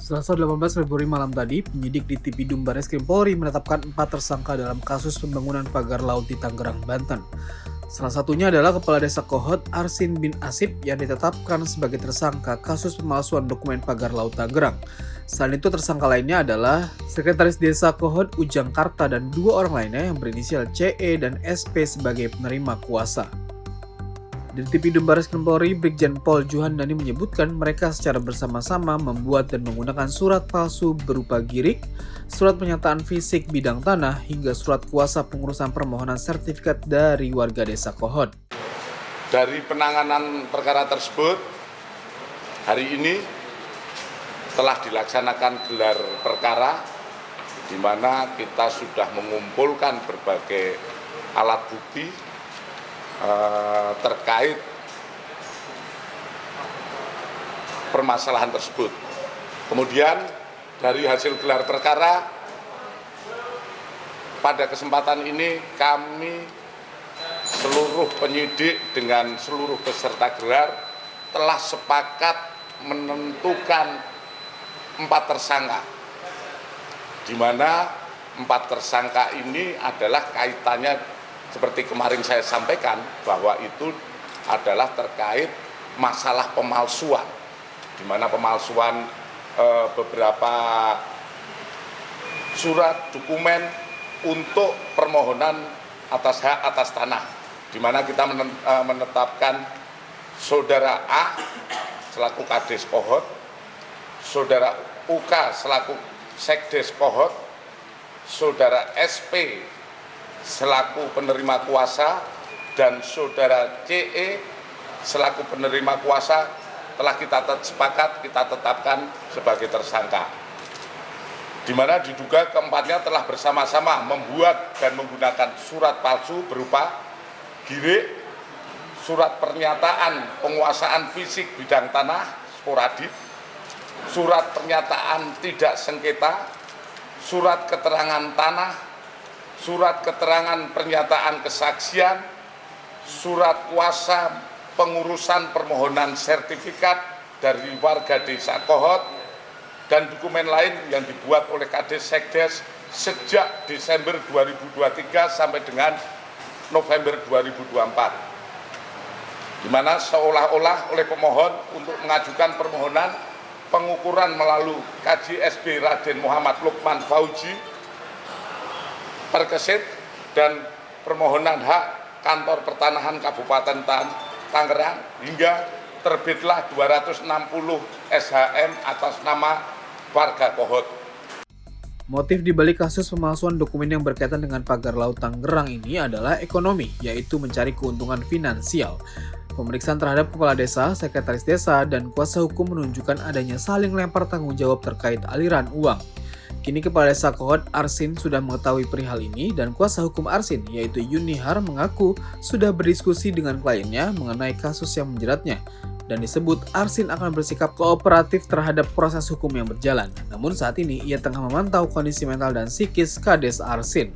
Selasa 18 Februari malam tadi, penyidik di Tipidum Barreskrim Polri menetapkan 4 tersangka dalam kasus pembangunan pagar laut di Tangerang, Banten. Salah satunya adalah Kepala Desa Kohot Arsin bin Asip yang ditetapkan sebagai tersangka kasus pemalsuan dokumen pagar laut Tangerang. Selain itu, tersangka lainnya adalah Sekretaris Desa Kohot Ujang Karta dan 2 orang lainnya yang berinisial CE dan SP sebagai penerima kuasa. Di Tipidum Barreskrim Polri, Brigjen Pol Juhandani menyebutkan mereka secara bersama-sama membuat dan menggunakan surat palsu berupa girik, surat pernyataan fisik bidang tanah, hingga surat kuasa pengurusan permohonan sertifikat dari warga desa Kohot. Dari penanganan perkara tersebut, hari ini telah dilaksanakan gelar perkara di mana kita sudah mengumpulkan berbagai alat bukti terkait permasalahan tersebut. Kemudian dari hasil gelar perkara, pada kesempatan ini kami seluruh penyidik dengan seluruh peserta gelar telah sepakat menentukan 4 tersangka, di mana 4 tersangka ini adalah kaitannya seperti kemarin saya sampaikan bahwa itu adalah terkait masalah pemalsuan, di mana pemalsuan beberapa surat dokumen untuk permohonan atas hak atas tanah, di mana kita menetapkan saudara A selaku Kades Kohot, saudara UK selaku Sekdes Kohot, saudara SP selaku penerima kuasa, dan saudara CE selaku penerima kuasa telah kita sepakat kita tetapkan sebagai tersangka, di mana diduga keempatnya telah bersama-sama membuat dan menggunakan surat palsu berupa girik, surat pernyataan penguasaan fisik bidang tanah sporadik, surat pernyataan tidak sengketa, surat keterangan tanah, surat keterangan pernyataan kesaksian, surat kuasa pengurusan permohonan sertifikat dari warga desa Kohot, dan dokumen lain yang dibuat oleh Kades Sekdes sejak Desember 2023 sampai dengan November 2024, di mana seolah-olah oleh pemohon untuk mengajukan permohonan pengukuran melalui KJSB Raden Muhammad Lukman Fauji Perkesit dan permohonan hak kantor pertanahan Kabupaten Tangerang, hingga terbitlah 260 SHM atas nama warga Kohot. Motif dibalik kasus pemalsuan dokumen yang berkaitan dengan pagar laut Tangerang ini adalah ekonomi, yaitu mencari keuntungan finansial. Pemeriksaan terhadap kepala desa, sekretaris desa, dan kuasa hukum menunjukkan adanya saling lempar tanggung jawab terkait aliran uang. Kini Kepala Desa Kohot Arsin sudah mengetahui perihal ini, dan kuasa hukum Arsin yaitu Yunihar mengaku sudah berdiskusi dengan kliennya mengenai kasus yang menjeratnya, dan disebut Arsin akan bersikap kooperatif terhadap proses hukum yang berjalan. Namun saat ini ia tengah memantau kondisi mental dan psikis Kades Arsin.